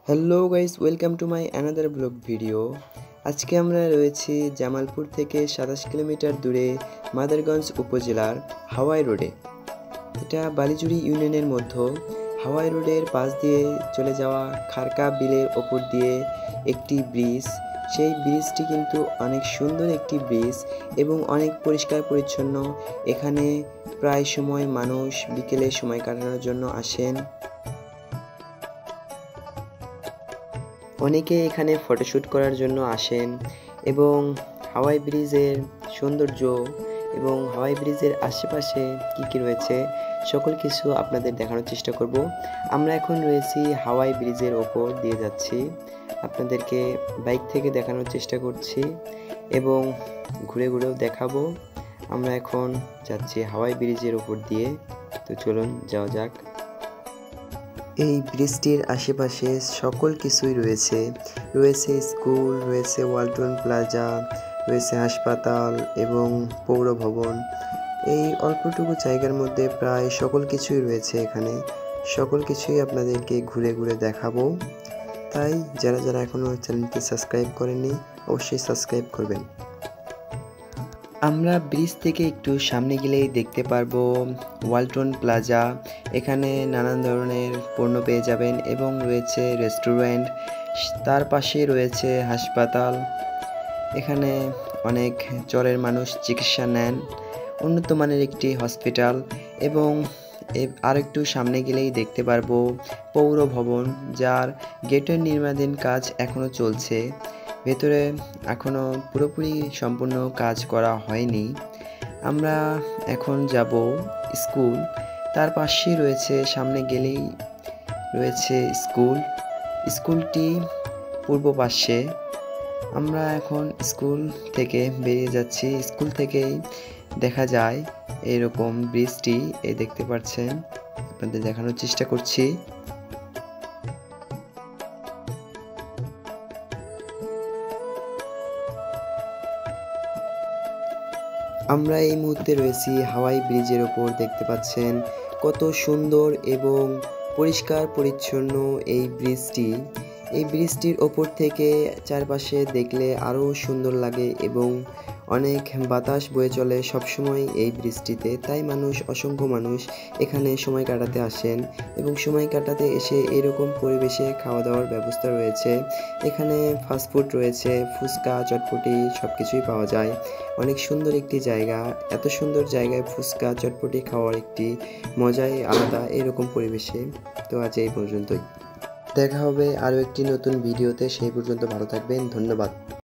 Hello guys, welcome to my another blog video. আজকে আমরা রয়েছি জামালপুর থেকে 27 কিলোমিটার দূরে মাদারগঞ্জ উপজেলার হাওয়াই রোডে। এটা বালিজুড়ি ইউনিয়নের মধ্যে হাওয়াই রোডের পাশ দিয়ে চলে যাওয়া খারকা বিলের ওপর দিয়ে একটি ব্রিজ। সেই ব্রিজটি কিন্তু অনেক সুন্দর একটি ব্রিজ এবং অনেক পরিষ্কার পরিচ্ছন্ন। এখানে প্রায় সময় মানুষ বিকেলে সময় কাটানোর জন্য আসেন। অনেকে এখানে ফটোশ্যুট করার জন্য আসেন এবং হাওয়াই ব্রিজের সৌন্দর্য এবং হাওয়াই ব্রিজের আশেপাশে কি রয়েছে সকল কিছু আপনাদের দেখানোর চেষ্টা করব। আমরা এখন রয়েছি হাওয়াই ব্রিজের ওপর দিয়ে যাচ্ছি, আপনাদেরকে বাইক থেকে দেখানোর চেষ্টা করছি এবং ঘুরে ঘুরেও দেখাবো। আমরা এখন যাচ্ছি হাওয়াই ব্রিজের ওপর দিয়ে, তো চলুন যাওয়া যাক। এই ব্রিজটির আশেপাশে সকল কিছুই রয়েছে স্কুল, রয়েছে ওয়ালটন প্লাজা, রয়েছে হাসপাতাল এবং পৌর ভবন। এই অল্পটুকু জায়গার মধ্যে প্রায় সকল কিছুই রয়েছে। এখানে সকল কিছুই আপনাদেরকে ঘুরে ঘুরে দেখাবো। তাই যারা যারা এখনও চ্যানেলটি সাবস্ক্রাইব করেননি অবশ্যই সাবস্ক্রাইব করবেন। আমরা ব্রিজ থেকে একটু সামনে গেলেই দেখতে পারবো ওয়ালটন প্লাজা। এখানে নানান ধরনের পণ্য পেয়ে যাবেন এবং রয়েছে রেস্টুরেন্ট, তার পাশে রয়েছে হাসপাতাল। এখানে অনেক জ্বরের মানুষ চিকিৎসা নেন, উন্নত মানের একটি হসপিটাল। এবং আরেকটু সামনে গেলেই দেখতে পারবো পৌর ভবন, যার গেটের নির্মাণাধীন কাজ এখনও চলছে। ভেতরে এখনও পুরোপুরি সম্পূর্ণ কাজ করা হয়নি। আমরা এখন যাব স্কুল, তার পাশেই রয়েছে, সামনে গেলেই রয়েছে স্কুলটি পূর্ব পাশে। আমরা এখন স্কুল থেকে বেরিয়ে যাচ্ছি। স্কুল থেকেই দেখা যায় এরকম ব্রিজটি, এই দেখতে পাচ্ছেন, আপনাদের দেখানোর চেষ্টা করছি। আমরা এই মুহূর্তে রয়েছি হাওয়াই ব্রিজের ওপর। দেখতে পাচ্ছেন কত সুন্দর এবং পরিষ্কার পরিচ্ছন্ন এই ব্রিজটির ওপর থেকে চারপাশে দেখলে আরও সুন্দর লাগে এবং অনেক বাতাস বয়ে চলে সবসময় এই ব্রিজটিতে। তাই অসংখ্য মানুষ এখানে সময় কাটাতে আসেন এবং সময় কাটাতে এসে এরকম পরিবেশে খাওয়া দাওয়ার ব্যবস্থা রয়েছে। এখানে ফাস্টফুড রয়েছে, ফুচকা, চটপটি সব কিছুই পাওয়া যায়। অনেক সুন্দর একটি জায়গা। এত সুন্দর জায়গায় ফুচকা চটপটি খাওয়ার একটি মজাই আলাদা এরকম পরিবেশে। তো আজ এই পর্যন্তই, দেখা হবে আরও একটি নতুন ভিডিওতে। সেই পর্যন্ত ভালো থাকবেন, ধন্যবাদ।